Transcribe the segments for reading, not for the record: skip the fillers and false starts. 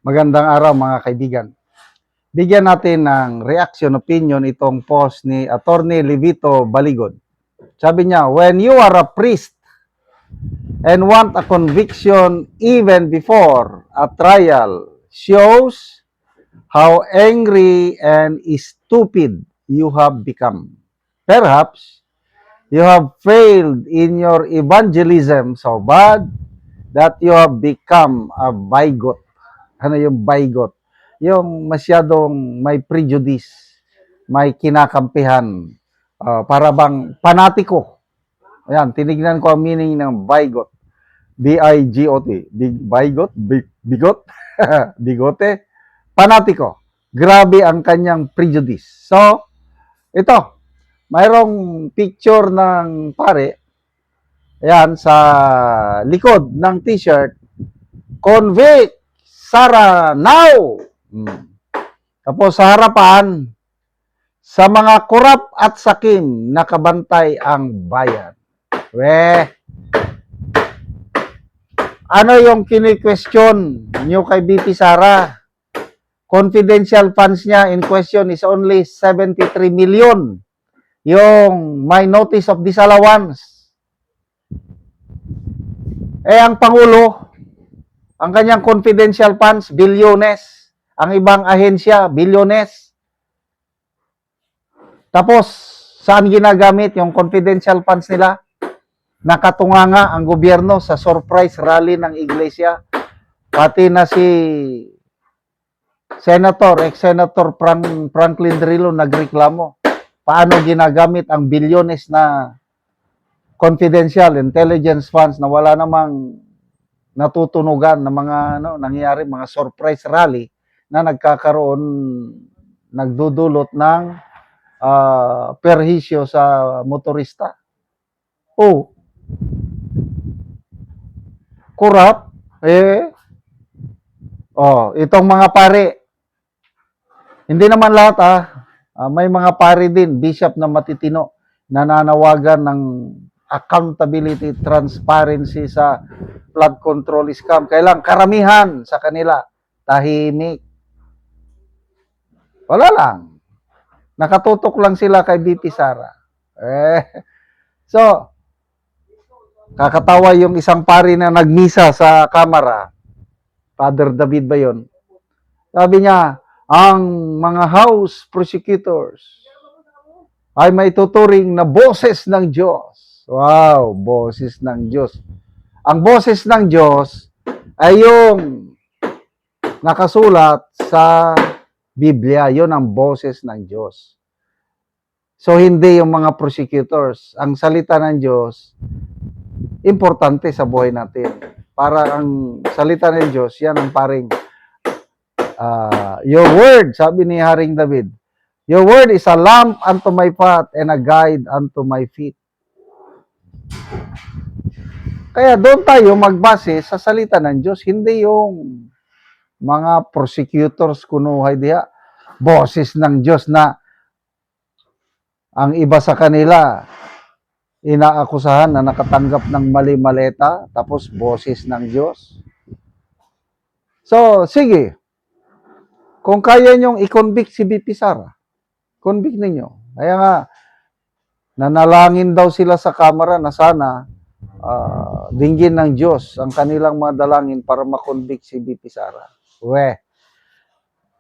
Magandang araw mga kaibigan. Bigyan natin ng reaction opinion itong post ni Attorney Levito Baligod. Sabi niya, when you are a priest and want a conviction even before a trial shows how angry and stupid you have become. Perhaps you have failed in your evangelism so bad that you have become a bigot. Ano yung bigot? Yung masyadong may prejudice, may kinakampihan, para bang panatiko. Ayan, tinignan ko ang meaning ng bigot. B-I-G-O-T. Bigot? Bigot? Bigote? Panatiko. Grabe ang kanyang prejudice. So, ito, mayroong picture ng pare, ayan, sa likod ng t-shirt, convict Sara now! Tapos sa harapan, sa mga kurap at sakim, nakabantay ang bayan. Ano yung kini-question nyo kay BP Sara? Confidential funds niya in question is only 73 million. Yung may notice of disallowance. Ang Pangulo, ang kanyang confidential funds, bilyones. Ang ibang ahensya, bilyones. Tapos, saan ginagamit yung confidential funds nila? Nakatunganga ang gobyerno sa surprise rally ng iglesia. Pati na si ex-Senator Franklin Drillo nagreklamo. Paano ginagamit ang bilyones na confidential intelligence funds na wala namang natutunugan na mga nangyayari, mga surprise rally na nagdudulot ng perhisyo sa motorista. Kurap, itong mga pare, hindi naman lahat may mga pare din, bishop na matitino, nananawagan ng accountability, transparency sa flood control scam. Kailang karamihan sa kanila, tahimik. Wala lang. Nakatutok lang sila kay BP Sara. So, kakatawa yung isang pari na nagmisa sa kamera. Father David ba yun? Sabi niya, ang mga house prosecutors ay may tuturing na boses ng Diyos. Wow, boses ng Diyos. Ang boses ng Diyos ay yung nakasulat sa Biblia. Yun ang boses ng Diyos. So, hindi yung mga prosecutors. Ang salita ng Diyos, importante sa buhay natin. Para ang salita ng Diyos, yan ang paring your word, sabi ni Haring David, your word is a lamp unto my path and a guide unto my feet. Kaya doon tayo magbase sa salita ng Diyos, hindi yung mga prosecutors kunuhay diha, boses ng Diyos na ang iba sa kanila inaakusahan na nakatanggap ng mali-maleta, tapos boses ng Diyos. So, sige. Kung kaya nyong i-convict si BP Sara, convict ninyo. Kaya nga, nanalangin daw sila sa kamera na sana dinggin ng Diyos ang kanilang mga dalangin para makonvict si BP Sara.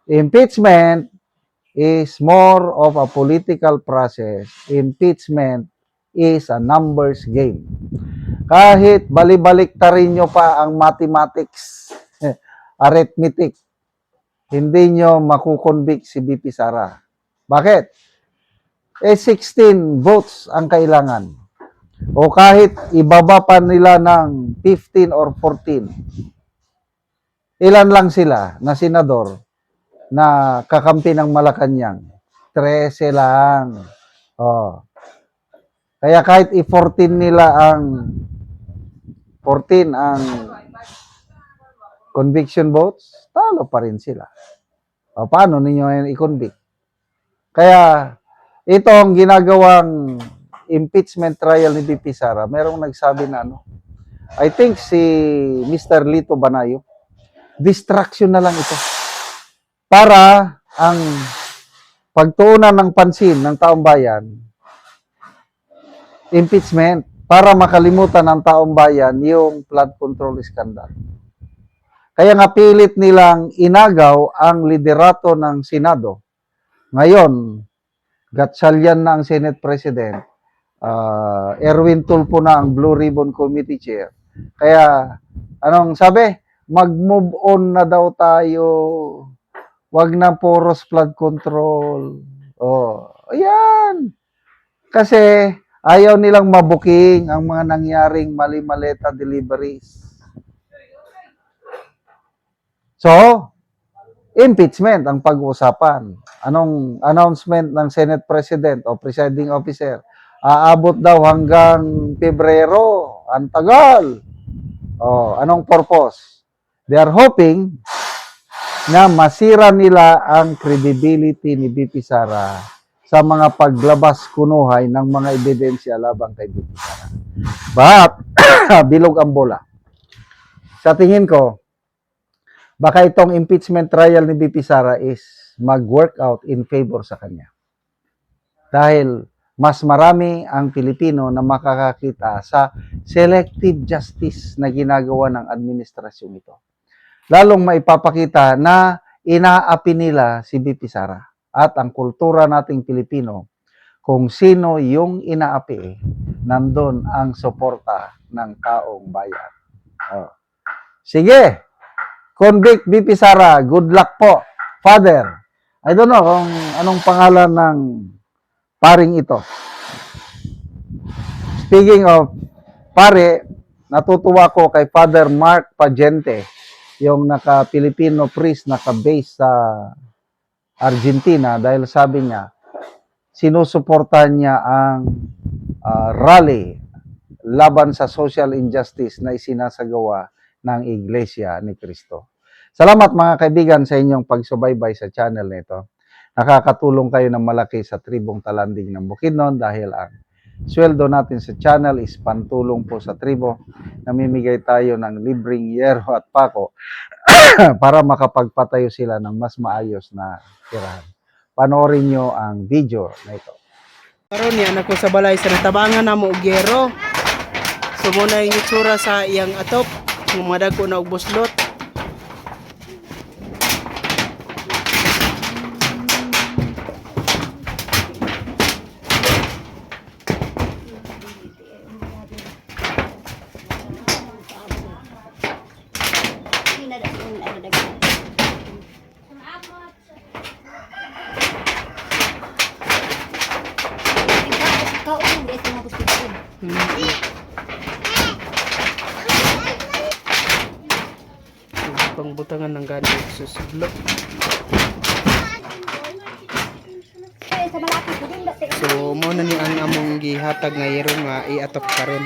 Impeachment is more of a political process. Impeachment is a numbers game. Kahit balibalik tarin nyo pa ang mathematics, arithmetic, hindi nyo makukonvict si BP Sara. Bakit? 16 votes ang kailangan. O kahit ibaba pa nila ng 15 or 14, ilan lang sila na senador na kakampi ng Malacanang? 13 lang. Kaya kahit i-14 nila ang 14 ang conviction votes, talo pa rin sila. Paano ninyo yan i-convict? Kaya itong ginagawang impeachment trial ni BP Sara, merong nagsabi na I think si Mr. Lito Banayo, distraction na lang ito. Para ang pagtuunan ng pansin ng taong bayan, impeachment, para makalimutan ng taong bayan yung flood control scandal. Kaya nga pilit nilang inagaw ang liderato ng Senado. Ngayon, gatsalyan na ang Senate President, Erwin Tulfo na ang Blue Ribbon Committee Chair. Kaya, anong sabi? Mag-move on na daw tayo. Wag na poros flood control. Oh, ayan. Kasi ayaw nilang mabuking ang mga nangyaring mali-maleta deliveries. So, impeachment ang pag-uusapan. Anong announcement ng Senate President o Presiding Officer? Aabot daw hanggang Pebrero. Ang tagal. Oh, anong purpose? They are hoping na masira nila ang credibility ni BP Sara sa mga paglabas kunuhay ng mga ebidensya labang kay BP Sara. But, bilog ang bola. Sa tingin ko, baka itong impeachment trial ni BP Sara is mag-work out in favor sa kanya. Dahil mas marami ang Pilipino na makakakita sa selective justice na ginagawa ng administrasyon ito. Lalong maipapakita na inaapi nila si BP Sara at ang kultura nating Pilipino kung sino yung inaapi, nandun ang suporta ng taong bayan. Oh. Sige, convict BP Sara, good luck po. Father, I don't know kung anong pangalan ng paring ito. Speaking of pare, natutuwa ko kay Father Mark Pagente, yung naka-Filipino priest, naka-base sa Argentina dahil sabi niya, sinusuportahan niya ang rally laban sa social injustice na isinasagawa ng Iglesia ni Cristo. Salamat mga kaibigan sa inyong pagsubaybay sa channel nito. Nakakatulong kayo ng malaki sa tribong Talanding ng Bukidnon dahil ang sweldo natin sa channel is pantulong po sa tribo. Namimigay tayo ng libreng yero at pako para makapagpatayo sila ng mas maayos na tirahan. Panoorin nyo ang video na ito. Karon yan ako sa balay sa natabangan na mo og yero. So muna yung itsura sa iyang atop, ng mga dagko na og buslot. Pangbutangan ng ganit susublo. So mo na ni ang among gihatag nga yero nga iatop karon.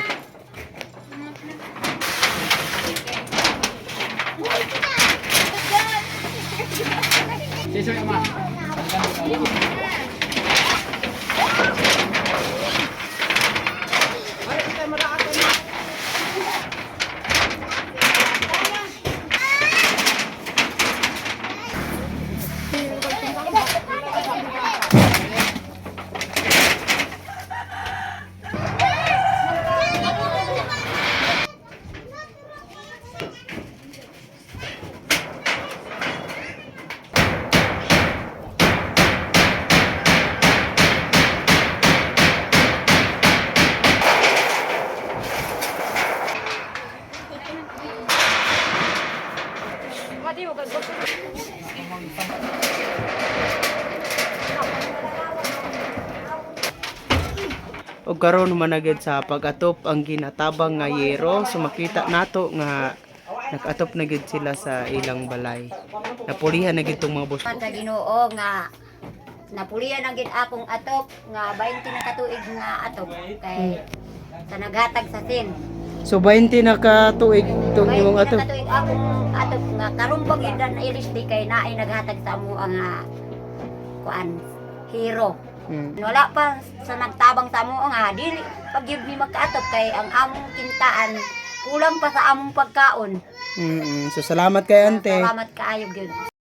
O karon managed sa pag-atop ang ginatabang nga yero, so makita nato nga nag-atop na gid sila sa ilang balay. Napulihan na gid tong mga boss. Sa Ginoo nga napulihan na gid akong atop nga 20 na katuig nga atop kay sa naghatag sa sin. So 20 na ka tuig tong 20 imong na atop. katuig akong atop nga karon pag idan ilis di kay naay naghatag sa amo ang kuan hero. Wala pa sa nagtabang sa amo nga dili pag gyud mi magkaatop kay ang among kintaan kulang pa sa among pagkaon. So salamat kay ante. Salamat kaayo gyud.